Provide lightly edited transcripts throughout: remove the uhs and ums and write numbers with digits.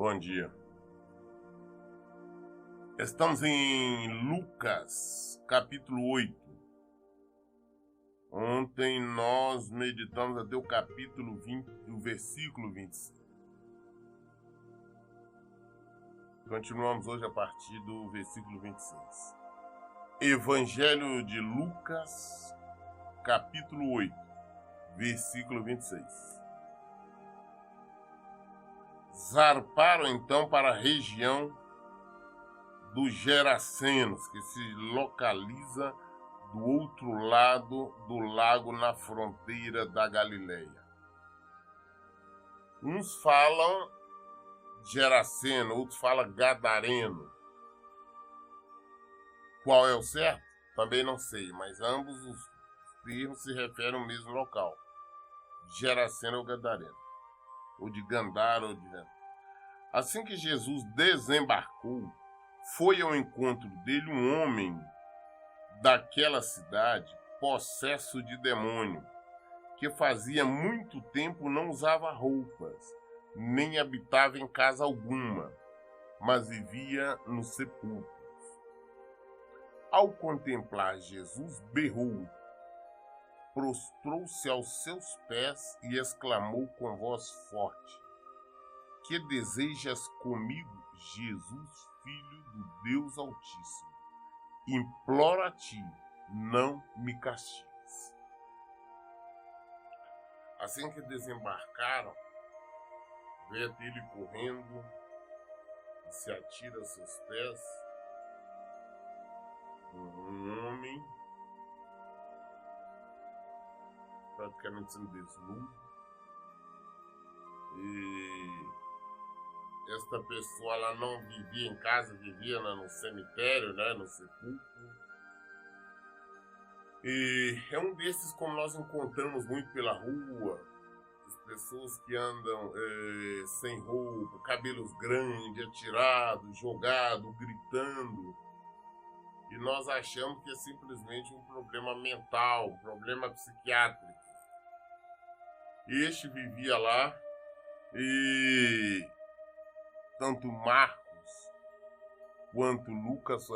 Bom dia. Estamos em Lucas, capítulo 8. Ontem nós meditamos até o capítulo 20, o versículo 25. Continuamos hoje a partir do versículo 26. Evangelho de Lucas, capítulo 8, versículo 26. Zarparam então para a região dos Gerasenos, que se localiza do outro lado do lago, na fronteira da Galileia. Uns falam Geraseno, outros falam Gadareno. Qual é o certo? Também não sei, mas ambos os termos se referem ao mesmo local. Geraseno ou Gadareno, ou de Gandara ou de... Assim que Jesus desembarcou, foi ao encontro dele um homem daquela cidade, possesso de demônio, que fazia muito tempo não usava roupas, nem habitava em casa alguma, mas vivia nos sepulcros. Ao contemplar Jesus, berrou, prostrou-se aos seus pés e exclamou com voz forte: "Que desejas comigo, Jesus, Filho do Deus Altíssimo? Imploro a ti, não me castigues." Assim que desembarcaram, veio até ele correndo e se atira aos seus pés. Um homem praticamente sendo desnudo, e esta pessoa ela não vivia em casa, vivia no cemitério, no sepulcro. E é um desses como nós encontramos muito pela rua, as pessoas que andam sem roupa, cabelos grandes, atirados, jogados, gritando. E nós achamos que é simplesmente um problema mental, um problema psiquiátrico. Este vivia lá e tanto Marcos quanto Lucas,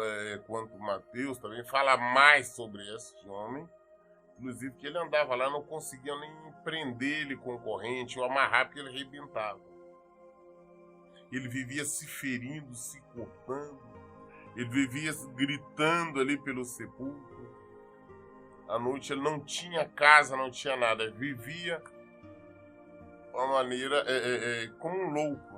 quanto Mateus também fala mais sobre este homem. Inclusive que ele andava lá, não conseguiam nem prender ele com corrente ou amarrar, porque ele arrebentava. Ele vivia se ferindo, se cortando. Ele vivia gritando ali pelo sepulcro. À noite ele não tinha casa, não tinha nada. Ele vivia de uma maneira como um louco.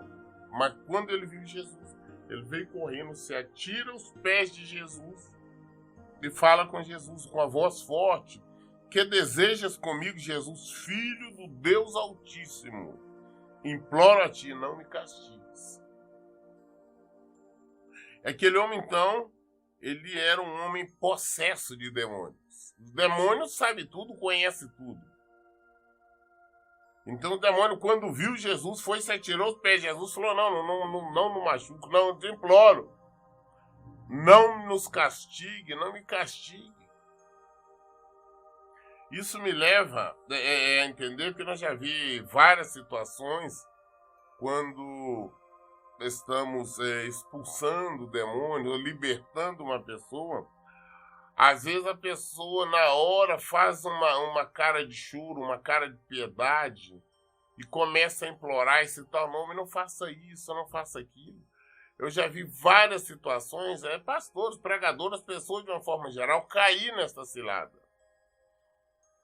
Mas quando ele viu Jesus, ele veio correndo, se atira aos pés de Jesus e fala com Jesus com a voz forte: "Que desejas comigo, Jesus, Filho do Deus Altíssimo? Imploro a ti, não me castigues." Aquele homem, então, ele era um homem possesso de demônios. Os demônios sabem tudo, conhecem tudo. Então o demônio, quando viu Jesus, foi se atirou aos pés de Jesus e falou: não me machuque, não, eu te imploro. Não nos castigue, não me castigue. Isso me leva a entender que nós já vi várias situações quando estamos expulsando o demônio, ou libertando uma pessoa. Às vezes a pessoa na hora faz uma cara de choro, uma cara de piedade e começa a implorar e citar o nome: "Não faça isso, não faça aquilo." Eu já vi várias situações, pastores, pregadores, pessoas de uma forma geral, cair nessa cilada.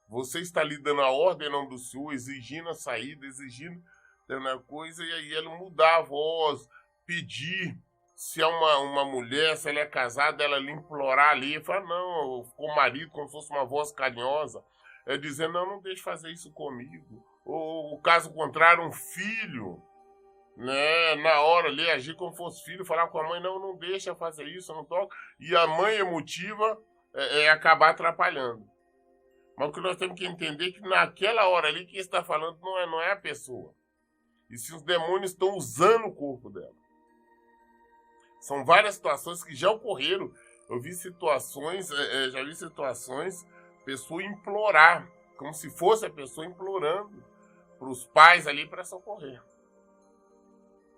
Você está ali dando a ordem em nome do Senhor, exigindo a saída, exigindo a coisa, e aí ele mudar a voz, pedir se é uma mulher, se ela é casada, ela lhe implorar ali, fala não, com o marido, como se fosse uma voz carinhosa, dizendo: não deixe fazer isso comigo. Ou o caso contrário, um filho, na hora ali, agir como se fosse filho, falar com a mãe: não deixa fazer isso, não toca, e a mãe emotiva acabar atrapalhando. Mas o que nós temos que entender é que naquela hora ali, quem está falando não é a pessoa, e se os demônios estão usando o corpo dela. São várias situações que já ocorreram. Eu vi situações, já vi situações, pessoa implorar, como se fosse a pessoa implorando para os pais ali para socorrer.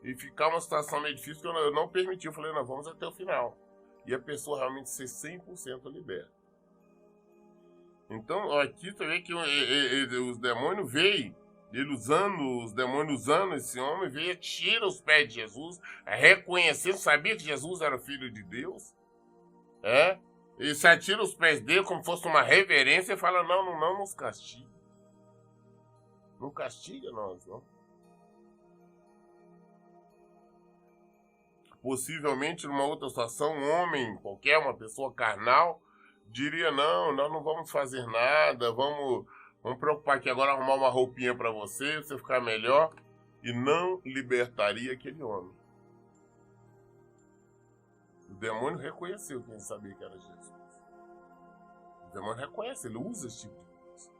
e ficar uma situação meio difícil que eu não permiti. Eu falei, não, vamos até o final. E a pessoa realmente ser 100% liberta. Então, aqui tu vê que os demônios veio, os demônios usando esse homem, veio, tira os pés de Jesus, reconhecendo, sabia que Jesus era filho de Deus, e se atira os pés dele como fosse uma reverência e fala, não nos castigue. Não castiga nós, não. Possivelmente, numa outra situação, um homem, qualquer, uma pessoa carnal, diria, não, nós não vamos fazer nada, vamos preocupar aqui agora, arrumar uma roupinha para você ficar melhor, e não libertaria aquele homem. O demônio reconheceu que ele sabia que era Jesus. O demônio reconhece, ele usa esse tipo de coisa.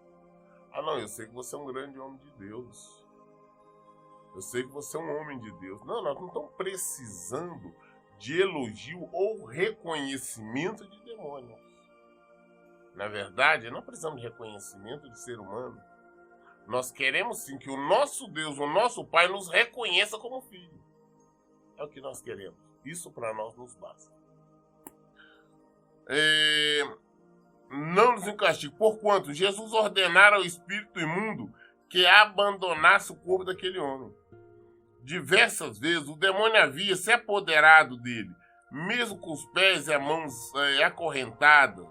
Ah, não, eu sei que você é um grande homem de Deus. Eu sei que você é um homem de Deus. Não, nós não estamos precisando de elogio ou reconhecimento de demônios. Na verdade, não precisamos de reconhecimento de ser humano. Nós queremos sim que o nosso Deus, o nosso Pai, nos reconheça como filho. É o que nós queremos. Isso para nós nos basta. Não nos castigue, porquanto Jesus ordenara ao espírito imundo que abandonasse o corpo daquele homem. Diversas vezes o demônio havia se apoderado dele, mesmo com os pés e as mãos acorrentados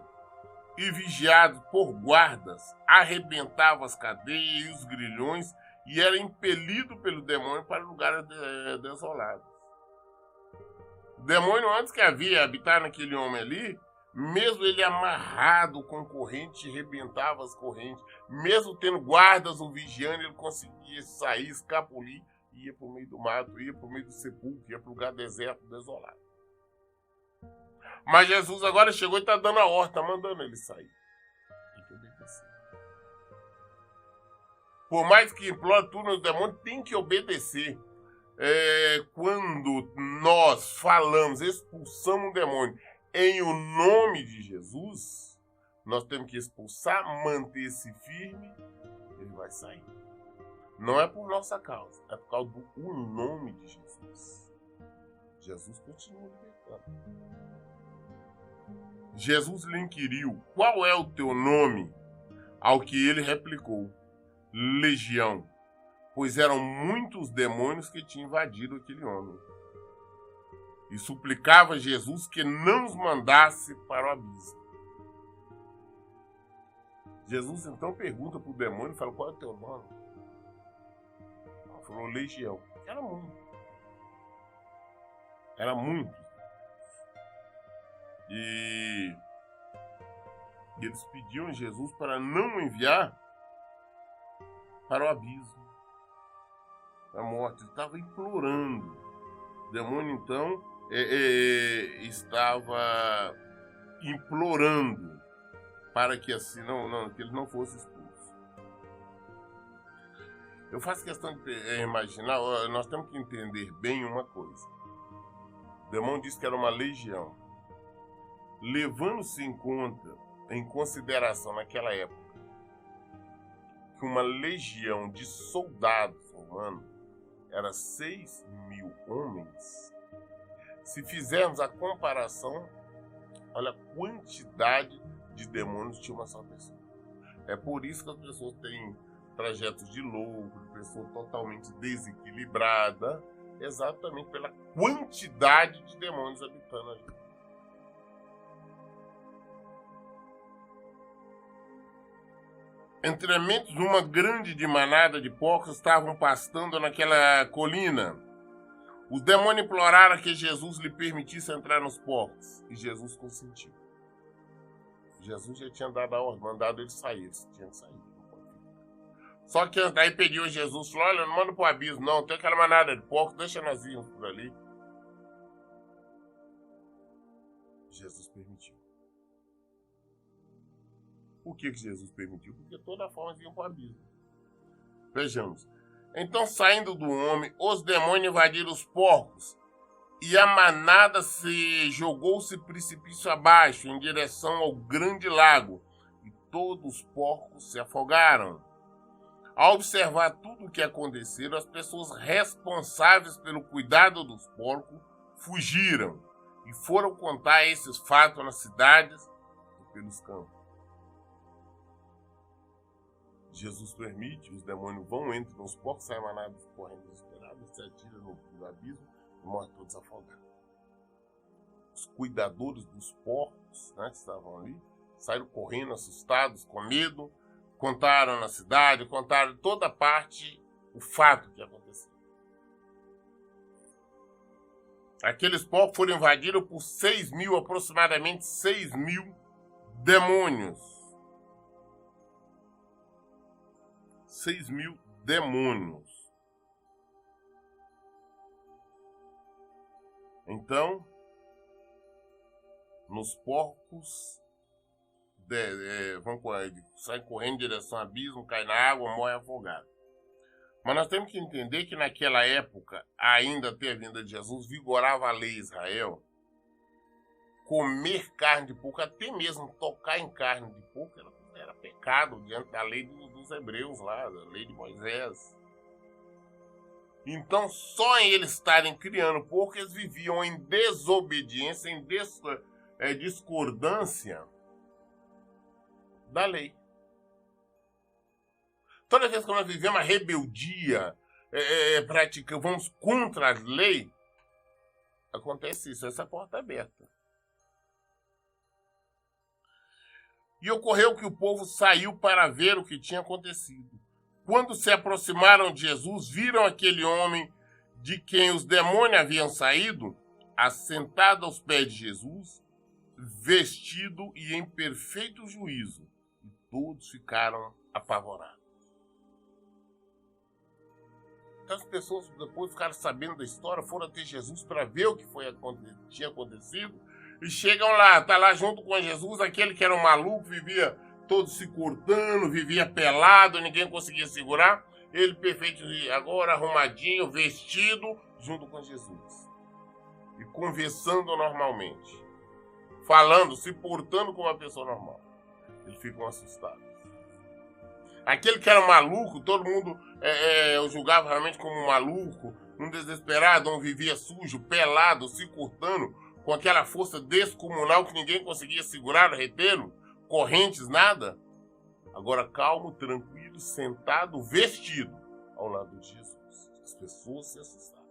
e vigiado por guardas, arrebentava as cadeias e os grilhões e era impelido pelo demônio para lugares desolados. O demônio, antes que havia habitar naquele homem ali, mesmo ele amarrado com corrente, arrebentava as correntes, mesmo tendo guardas o vigiando, ele conseguia sair, escapulir, ia para o meio do mato, ia para o meio do sepulcro, ia para o lugar deserto, desolado. Mas Jesus agora chegou e está dando a ordem, está mandando ele sair. Tem que obedecer. Por mais que implore tudo, os demônios têm que obedecer. Quando nós falamos, expulsamos um demônio em o nome de Jesus, nós temos que expulsar, manter-se firme, ele vai sair. Não é por nossa causa, é por causa do nome de Jesus. Jesus continua libertando. Jesus lhe inquiriu, qual é o teu nome? Ao que ele replicou, Legião, pois eram muitos demônios que tinham invadido aquele homem. E suplicava a Jesus que não os mandasse para o abismo. Jesus então pergunta para o demônio, fala, qual é o teu nome? Ele falou, Legião. Era muito. Era muito. E eles pediam a Jesus para não enviar para o abismo, a morte. Ele estava implorando. O demônio, então, estava implorando para que assim que ele não fosse expulso. Eu faço questão de imaginar, nós temos que entender bem uma coisa. O demônio disse que era uma legião. Levando-se em consideração naquela época que uma legião de soldados romanos era 6.000 homens, se fizermos a comparação, olha a quantidade de demônios tinha uma só pessoa. É por isso que as pessoas têm trajetos de louco, de pessoa totalmente desequilibrada, exatamente pela quantidade de demônios habitando ali. Entre mentes, uma grande manada de porcos estavam pastando naquela colina. Os demônios imploraram que Jesus lhe permitisse entrar nos porcos. E Jesus consentiu. Jesus já tinha dado a ordem, mandado eles sair. Eles tinham que sair. Só que daí pediu a Jesus, falou, olha, não manda pro abismo, não. Tem aquela manada de porcos, deixa nós irmos por ali. Jesus permitiu. Por que Jesus permitiu? Porque de toda forma eles iam para o abismo. Vejamos. Então, saindo do homem, os demônios invadiram os porcos e a manada jogou-se precipício abaixo em direção ao grande lago e todos os porcos se afogaram. Ao observar tudo o que aconteceu, as pessoas responsáveis pelo cuidado dos porcos fugiram e foram contar esses fatos nas cidades e pelos campos. Jesus permite, os demônios vão, entram nos porcos, saem manadas correndo desesperados, se atiram no abismo e morrem todos afogados. Os cuidadores dos porcos, né, que estavam ali, saíram correndo, assustados, com medo, contaram na cidade, contaram toda parte o fato que aconteceu. Aqueles porcos foram invadidos por 6.000, aproximadamente 6.000 demônios. 6.000 demônios. Então, nos porcos, saem correndo em direção ao abismo, caem na água, morrem afogados. Mas nós temos que entender que naquela época, ainda até a vinda de Jesus, vigorava a lei de Israel. Comer carne de porco, até mesmo tocar em carne de porco, era pecado diante da lei dos hebreus lá, da lei de Moisés. Então, só em eles estarem criando porco, eles viviam em desobediência, em discordância da lei. Toda vez que nós vivemos uma rebeldia, vamos contra a lei, acontece isso, essa porta é aberta. E ocorreu que o povo saiu para ver o que tinha acontecido. Quando se aproximaram de Jesus, viram aquele homem de quem os demônios haviam saído, assentado aos pés de Jesus, vestido e em perfeito juízo. E todos ficaram apavorados. Então as pessoas depois ficaram sabendo da história, foram até Jesus para ver o que tinha acontecido. E chegam lá, tá lá junto com Jesus, aquele que era um maluco, vivia todo se cortando, vivia pelado, ninguém conseguia segurar. Ele perfeito, agora arrumadinho, vestido, junto com Jesus. E conversando normalmente. Falando, se portando como uma pessoa normal. Eles ficam assustados. Aquele que era maluco, todo mundo o julgava realmente como um maluco, um desesperado, um vivia sujo, pelado, se cortando, com aquela força descomunal que ninguém conseguia segurar, retê-lo, correntes, nada. Agora calmo, tranquilo, sentado, vestido ao lado de Jesus. As pessoas se assustaram.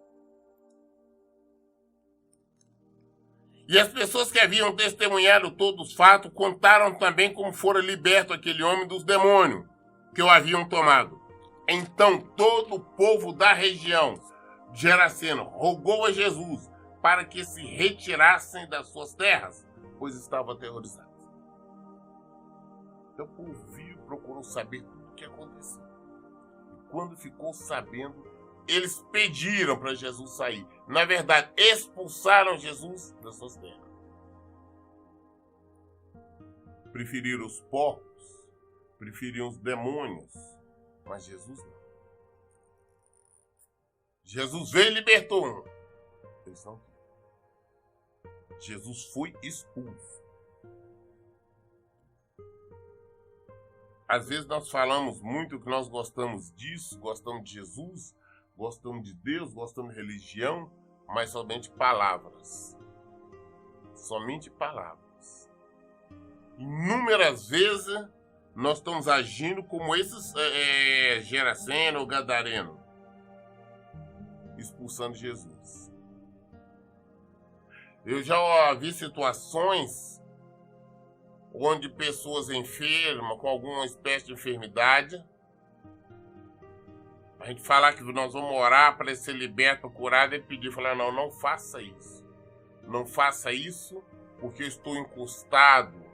E as pessoas que haviam testemunhado todos os fatos contaram também como fora liberto aquele homem dos demônios que o haviam tomado. Então todo o povo da região de Geraseno rogou a Jesus para que se retirassem das suas terras, pois estavam aterrorizados. Então o povo viu, procurou saber tudo o que aconteceu. E quando ficou sabendo, eles pediram para Jesus sair. Na verdade, expulsaram Jesus das suas terras. Preferiram os porcos, preferiam os demônios, mas Jesus não. Jesus veio e libertou um. Eles não queriam. Jesus foi expulso. Às vezes nós falamos muito que nós gostamos disso, gostamos de Jesus, gostamos de Deus, gostamos de religião, mas somente palavras. Somente palavras. Inúmeras vezes nós estamos agindo como esses Geraseno ou Gadareno, expulsando Jesus. Eu já vi situações onde pessoas enfermas, com alguma espécie de enfermidade, a gente falar que nós vamos orar para ele ser liberto, curado, e pedir, falar, não faça isso. Não faça isso, porque eu estou encostado.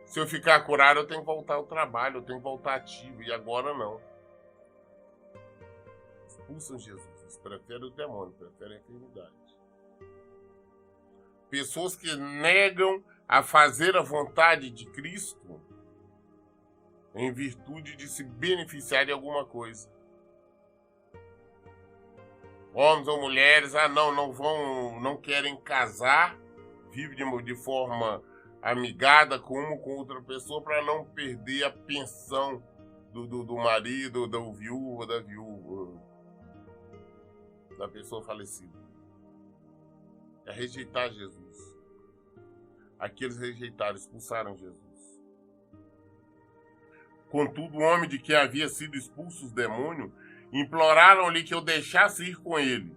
Se eu ficar curado, eu tenho que voltar ao trabalho, eu tenho que voltar ativo, e agora não. Expulsam Jesus, eles preferem o demônio, preferem a enfermidade. Pessoas que negam a fazer a vontade de Cristo em virtude de se beneficiar de alguma coisa. Homens ou mulheres, não querem casar, vivem de forma amigada com uma ou com outra pessoa para não perder a pensão do marido, da viúva, da pessoa falecida. É rejeitar Jesus. Aqueles rejeitaram, expulsaram Jesus. Contudo, o homem de que havia sido expulso os demônios imploraram-lhe que eu deixasse ir com ele.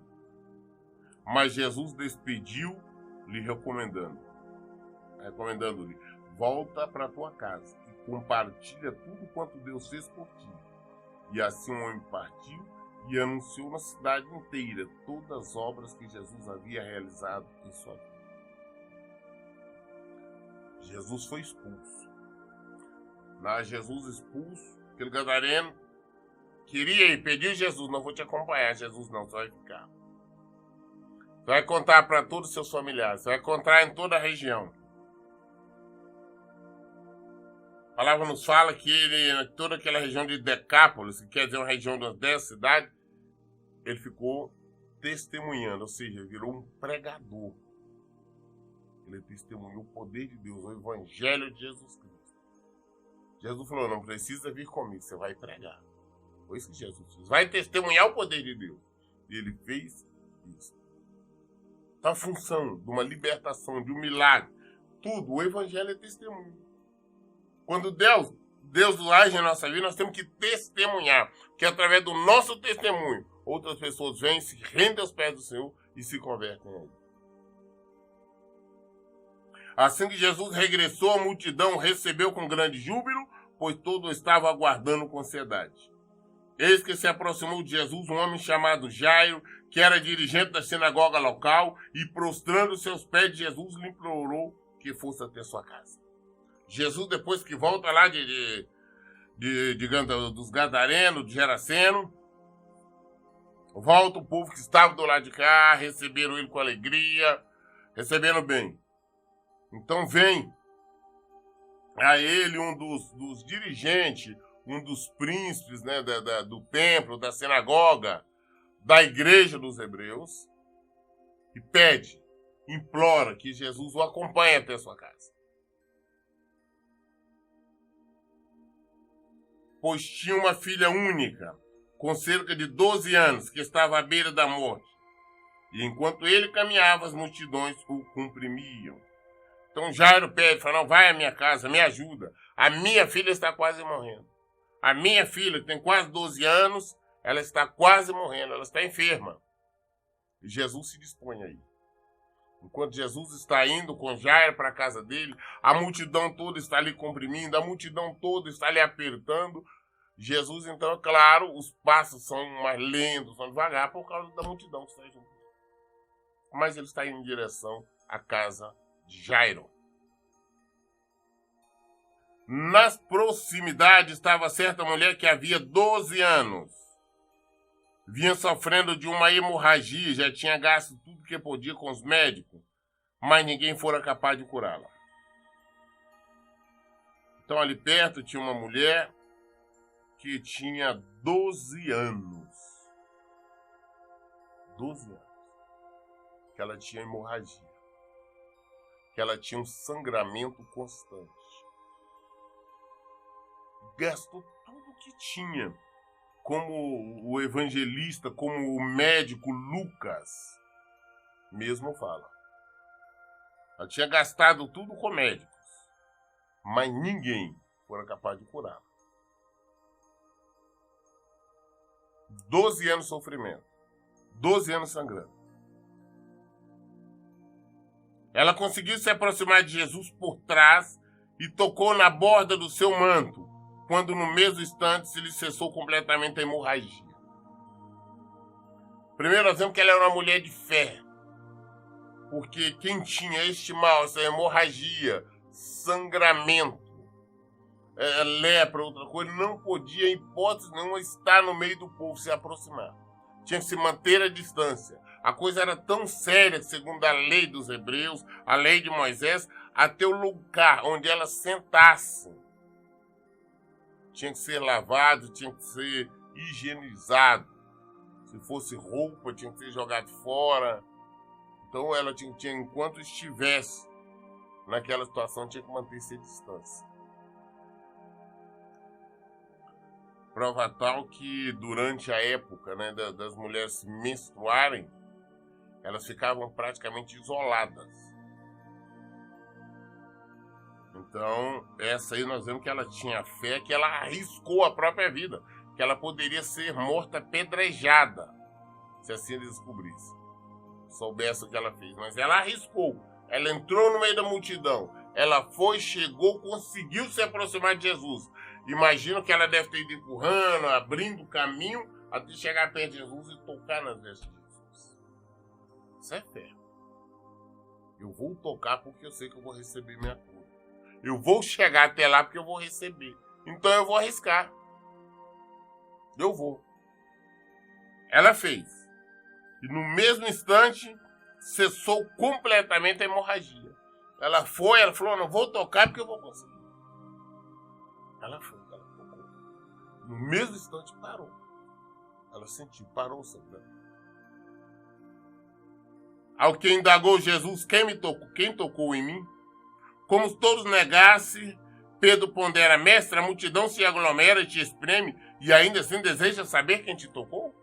Mas Jesus despediu-lhe, recomendando-lhe, volta para tua casa e compartilha tudo quanto Deus fez por ti. E assim o homem partiu e anunciou na cidade inteira todas as obras que Jesus havia realizado em sua vida. Jesus foi expulso. Jesus expulso, aquele gadareno queria ir, pediu Jesus, não vou te acompanhar, Jesus não, você vai ficar. Você vai contar para todos os seus familiares, você vai contar em toda a região. A palavra nos fala que ele, toda aquela região de Decápolis, que quer dizer uma região das 10 cidades, ele ficou testemunhando, ou seja, virou um pregador. Ele testemunhou o poder de Deus, o evangelho de Jesus Cristo. Jesus falou, não precisa vir comigo, você vai pregar. Foi isso que Jesus fez. Vai testemunhar o poder de Deus. E ele fez isso. Então, a função de uma libertação, de um milagre, tudo, o evangelho é testemunho. Quando Deus age na nossa vida, nós temos que testemunhar. Que através do nosso testemunho, outras pessoas vêm, se rendem aos pés do Senhor e se convertem a Ele. Assim que Jesus regressou, a multidão o recebeu com grande júbilo, pois todos estavam aguardando com ansiedade. Eis que se aproximou de Jesus um homem chamado Jairo, que era dirigente da sinagoga local, e prostrando seus pés de Jesus, lhe implorou que fosse até sua casa. Jesus, depois que volta lá dos Gadarenos, de Geraseno, volta o povo que estava do lado de cá, receberam ele com alegria, receberam bem. Então vem a ele um dos dirigentes, um dos príncipes, né, do templo, da sinagoga, da igreja dos hebreus, e pede, implora que Jesus o acompanhe até a sua casa. Pois tinha uma filha única, com cerca de 12 anos, que estava à beira da morte. E enquanto ele caminhava, as multidões o comprimiam. Então Jairo pede, fala, não, vai à minha casa, me ajuda. A minha filha está quase morrendo. A minha filha, que tem quase 12 anos, ela está quase morrendo, ela está enferma. E Jesus se dispõe aí. Enquanto Jesus está indo com Jairo para a casa dele, a multidão toda está ali comprimindo, a multidão toda está ali apertando. Jesus, então, é claro, os passos são mais lentos, são devagar, por causa da multidão que está junto. Mas ele está indo em direção à casa de Jairo. Nas proximidades estava certa mulher que havia 12 anos. Vinha sofrendo de uma hemorragia, já tinha gasto tudo que podia com os médicos, mas ninguém fora capaz de curá-la. Então ali perto tinha uma mulher que tinha 12 anos. 12 anos. Que ela tinha hemorragia. Que ela tinha um sangramento constante. Gastou tudo que tinha. Como o evangelista, como o médico Lucas mesmo fala. Ela tinha gastado tudo com médicos, mas ninguém fora capaz de curá-la. 12 anos de sofrimento, 12 anos sangrando. Ela conseguiu se aproximar de Jesus por trás e tocou na borda do seu manto, quando no mesmo instante se lhe cessou completamente a hemorragia. Primeiro nós vemos que ela era uma mulher de fé, porque quem tinha este mal, essa hemorragia, sangramento, lepra, outra coisa, não podia, em hipótese nenhuma, estar no meio do povo, se aproximar. Tinha que se manter à distância. A coisa era tão séria, segundo a lei dos hebreus, a lei de Moisés, até o lugar onde ela sentasse tinha que ser lavado, tinha que ser higienizado. Se fosse roupa, tinha que ser jogado fora. Então ela tinha enquanto estivesse naquela situação, tinha que manter-se à distância. Prova tal que durante a época, né, das mulheres menstruarem, elas ficavam praticamente isoladas. Então, essa aí nós vemos que ela tinha fé, que ela arriscou a própria vida, que ela poderia ser morta apedrejada, se assim eles descobrissem, soubesse o que ela fez. Mas ela arriscou, ela entrou no meio da multidão, ela foi, chegou, conseguiu se aproximar de Jesus. Imagino que ela deve ter ido empurrando, abrindo caminho, até chegar perto de Jesus e tocar nas vestes de Jesus. Isso é fé. Eu vou tocar porque eu sei que eu vou receber minha cura. Eu vou chegar até lá porque eu vou receber. Então eu vou arriscar. Eu vou. Ela fez. E no mesmo instante, cessou completamente a hemorragia. Ela foi, ela falou, não vou tocar porque eu vou conseguir. Ela foi, ela tocou. No mesmo instante parou. Ela sentiu, parou o sangrando. Ao que indagou Jesus, quem me tocou? Quem tocou em mim? Como todos negassem, Pedro pondera, mestre, a multidão se aglomera e te espreme, e ainda assim deseja saber quem te tocou?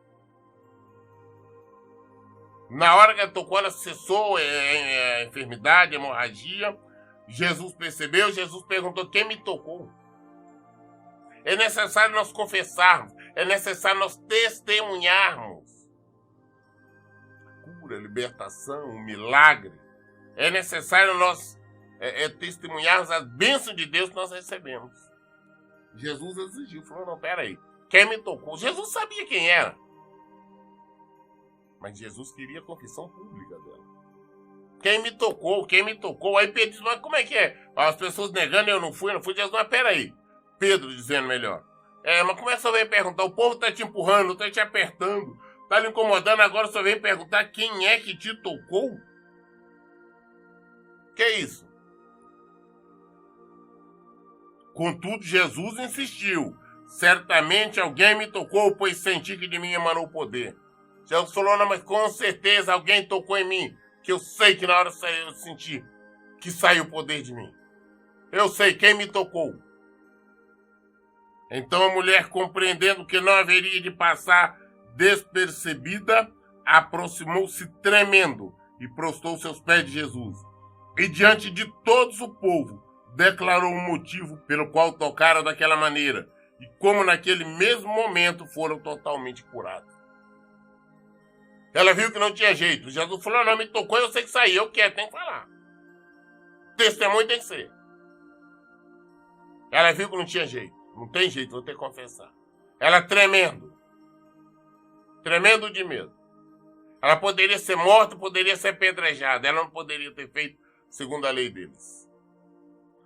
Na hora que ela tocou, ela cessou a enfermidade, a hemorragia. Jesus percebeu, Jesus perguntou, quem me tocou? É necessário nós confessarmos, é necessário nós testemunharmos. Cura, libertação, um milagre. É necessário nós testemunharmos as bênçãos de Deus que nós recebemos. Jesus exigiu, falou, não, peraí, quem me tocou? Jesus sabia quem era. Mas Jesus queria a confissão pública dela. Quem me tocou? Quem me tocou? Aí Pedro diz, mas como é que é? As pessoas negando, eu não fui. Jesus, mas peraí. Pedro dizendo melhor. Mas como é que você vem perguntar? O povo tá te empurrando, tá te apertando, tá lhe incomodando, agora você vem perguntar quem é que te tocou? Que é isso? Contudo, Jesus insistiu. Certamente alguém me tocou, pois senti que de mim emanou o poder. Jesus falou, não, mas com certeza alguém tocou em mim, que eu sei que na hora eu senti que saiu o poder de mim. Eu sei quem me tocou. Então a mulher, compreendendo que não haveria de passar despercebida, aproximou-se tremendo e prostrou seus pés de Jesus. E diante de todos o povo, declarou o motivo pelo qual tocaram daquela maneira e como naquele mesmo momento foram totalmente curados. Ela viu que não tinha jeito. Jesus falou, não, me tocou, eu sei que saiu, eu quero, tem que falar. Testemunho tem que ser. Ela viu que não tinha jeito. Não tem jeito, vou ter que confessar. Ela tremendo. Tremendo de medo. Ela poderia ser morta, poderia ser apedrejada. Ela não poderia ter feito segundo a lei deles.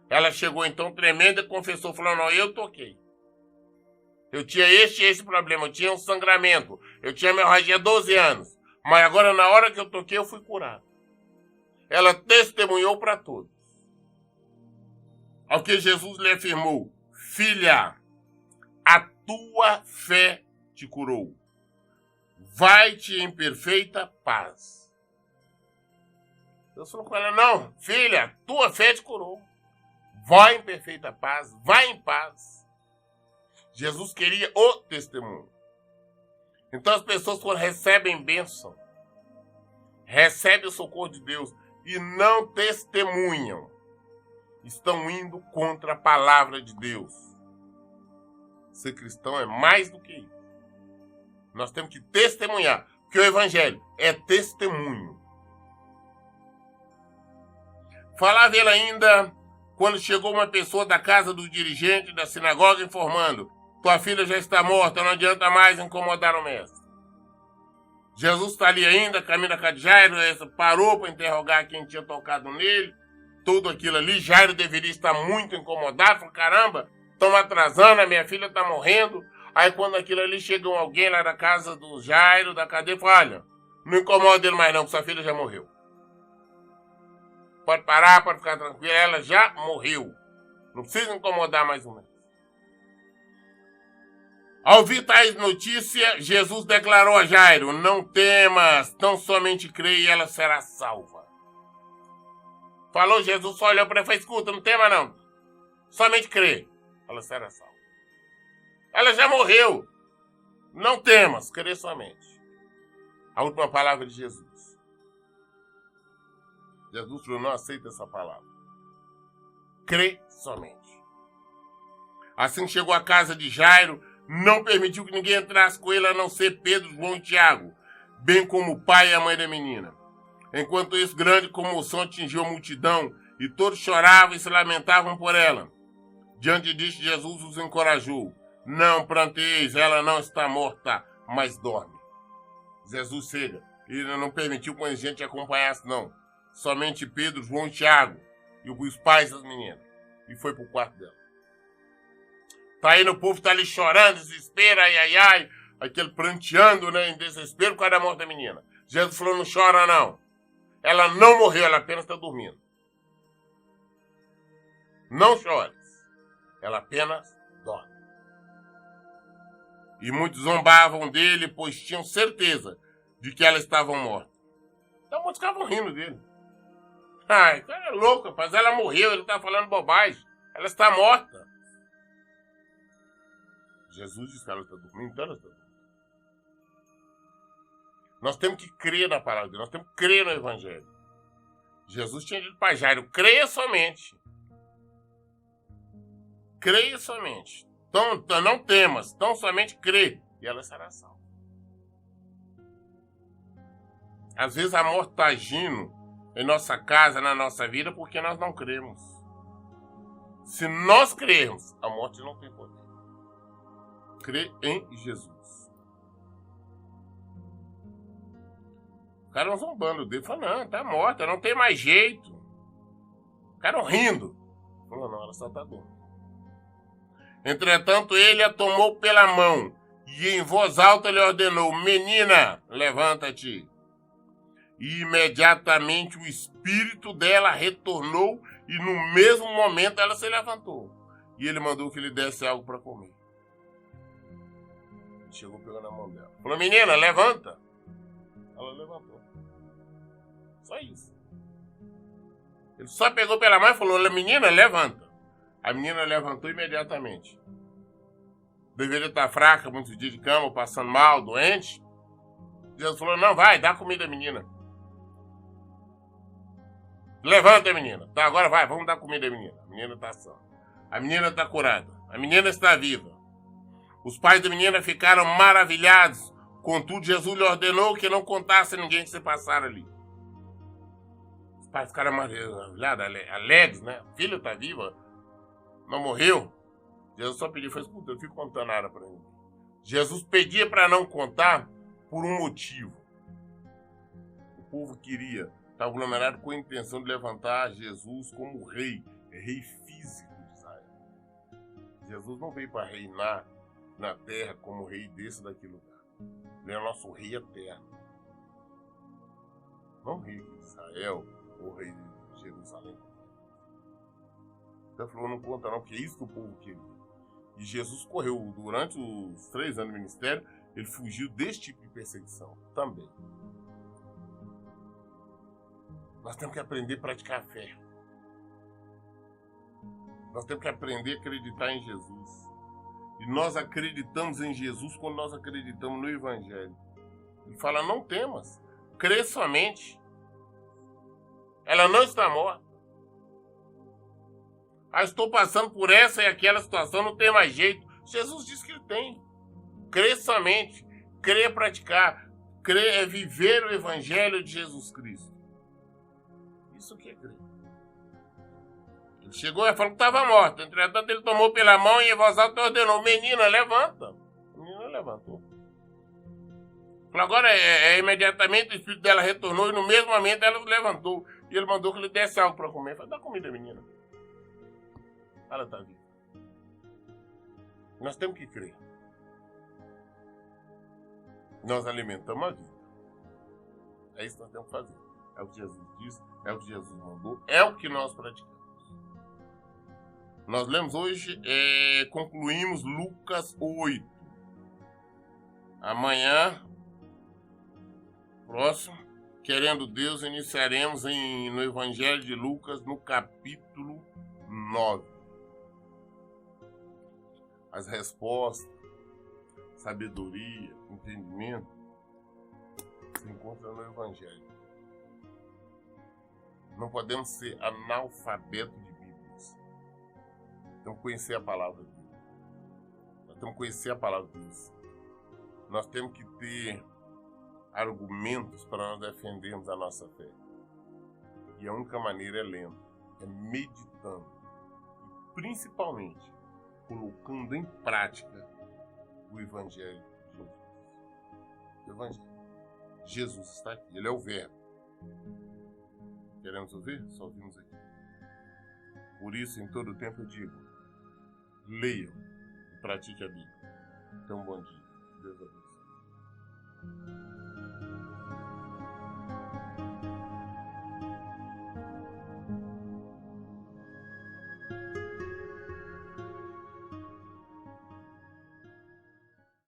Ela chegou então tremenda e confessou, falou, não, eu toquei. Eu tinha esse problema, eu tinha um sangramento, eu tinha hemorragia há 12 anos. Mas agora, na hora que eu toquei, eu fui curado. Ela testemunhou para todos. Ao que Jesus lhe afirmou, filha, a tua fé te curou. Vai-te em perfeita paz. Deus falou com ela, não, filha, tua fé te curou. Vai em perfeita paz, vai em paz. Jesus queria o testemunho. Então as pessoas, quando recebem bênção, recebem o socorro de Deus e não testemunham, estão indo contra a palavra de Deus. Ser cristão é mais do que isso. Nós temos que testemunhar, porque o evangelho é testemunho. Falava ele ainda quando chegou uma pessoa da casa do dirigente da sinagoga informando, tua filha já está morta, não adianta mais incomodar o mestre. Jesus está ali ainda, caminho da casa de Jairo, parou para interrogar quem tinha tocado nele, tudo aquilo ali. Jairo deveria estar muito incomodado, falou, caramba, estão atrasando, a minha filha está morrendo. Aí quando aquilo ali chega alguém lá da casa do Jairo, da cadeia, fala, olha, não incomoda ele mais não, porque sua filha já morreu. Pode parar, pode ficar tranquila, ela já morreu. Não precisa incomodar mais um mês. Ao ouvir tais notícias, Jesus declarou a Jairo, não temas, tão somente crê e ela será salva. Falou Jesus, só olhou para ele e falou, escuta, não tema não, somente crê, ela será salva. Ela já morreu. Não temas, crê somente. A última palavra de Jesus. Jesus falou, não aceita essa palavra. Crê somente. Assim chegou à casa de Jairo, não permitiu que ninguém entrasse com ele, a não ser Pedro, João e Tiago, bem como o pai e a mãe da menina. Enquanto isso, grande comoção atingiu a multidão, e todos choravam e se lamentavam por ela. Diante disso, Jesus os encorajou. Não pranteis, ela não está morta, mas dorme. Jesus chega. Ele não permitiu que a gente acompanhasse, não. Somente Pedro, João e Tiago, e os pais das meninas. E foi pro quarto dela. Tá aí no povo, tá ali chorando, desespero, ai, ai, ai. Aquele pranteando, né, em desespero por causa da morte da menina. Jesus falou, não chora não. Ela não morreu, ela apenas está dormindo. Não chores. Ela apenas dorme. E muitos zombavam dele, pois tinham certeza de que ela estava morta. Então muitos ficavam rindo dele. Ai, cara é louco, rapaz. Ela morreu, ele está falando bobagem. Ela está morta. Jesus disse que ela está dormindo, então ela está dormindo. Nós temos que crer na palavra de Deus, nós temos que crer no Evangelho. Jesus tinha dito para Jairo, creia somente. Creia somente. Então não temas, tão somente crê, e ela será salva. Às vezes a morte está agindo em nossa casa, na nossa vida, porque nós não cremos. Se nós crermos, a morte não tem poder. Crê em Jesus. O cara zombando dele, falou, não, tá morta, não tem mais jeito. O cara rindo. Falou, não, ela só tá dormindo. Entretanto, ele a tomou pela mão e em voz alta lhe ordenou, menina, levanta-te. E imediatamente o espírito dela retornou e no mesmo momento ela se levantou. E ele mandou que lhe desse algo para comer. Chegou pegando a mão dela. Falou, menina, levanta. Ela levantou. Só isso. Ele só pegou pela mão e falou, menina, levanta. A menina levantou imediatamente. Deveria estar fraca, muitos dias de cama, passando mal, doente. Jesus falou, não, vai, dá comida à menina. Levanta, menina. Tá, agora vai, vamos dar comida à menina. A menina está sã. A menina está curada. A menina está viva. Os pais da menina ficaram maravilhados. Contudo, Jesus lhe ordenou que não contasse a ninguém que se passara ali. Os pais ficaram maravilhados, alegres, né? A filha está viva. Não morreu. Jesus só pediu, falou, escuta, eu fico contando nada para ninguém. Jesus pedia para não contar por um motivo. O povo queria, estava aglomerado com a intenção de levantar Jesus como rei físico de Israel. Jesus não veio para reinar na terra como rei desse daquele lugar. Ele é o nosso rei eterno. Não rei de Israel ou rei de Jerusalém. Então ele falou, não conta não, porque é isso que o povo queria. E Jesus correu, durante os 3 anos de ministério, ele fugiu desse tipo de perseguição também. Nós temos que aprender a praticar a fé. Nós temos que aprender a acreditar em Jesus. E nós acreditamos em Jesus quando nós acreditamos no Evangelho. Ele fala, não temas, crê somente. Ela não está morta. Ah, estou passando por essa e aquela situação, não tem mais jeito. Jesus disse que ele tem. Crê somente, crê praticar, crê é viver o Evangelho de Jesus Cristo. Isso que é crer. Ele chegou e falou que estava morto. Entretanto, ele tomou pela mão e em voz alta ordenou, menina, levanta. A menina levantou. Falou, agora imediatamente o espírito dela retornou e no mesmo momento ela levantou. E ele mandou que lhe desse algo para comer. Falou, dá comida, menina. Ela está viva. Nós temos que crer. Nós alimentamos a vida. É isso que nós temos que fazer. É o que Jesus disse, é o que Jesus mandou, é o que nós praticamos. Nós lemos hoje, concluímos Lucas 8. Amanhã, próximo, querendo Deus, iniciaremos no Evangelho de Lucas, no capítulo 9. As respostas sabedoria, entendimento, se encontra no Evangelho. Não podemos ser analfabetos de Bíblias. Temos que conhecer a palavra de Deus. Nós temos que conhecer a palavra de Deus. Nós temos que ter argumentos para nós defendermos a nossa fé. E a única maneira é lendo, é meditando. E principalmente, colocando em prática o Evangelho de Jesus. O Evangelho. Jesus está aqui, Ele é o Verbo. Queremos ouvir? Só ouvimos aqui. Por isso, em todo tempo eu digo, leiam e pratiquem a Bíblia. Então, bom dia. Deus abençoe.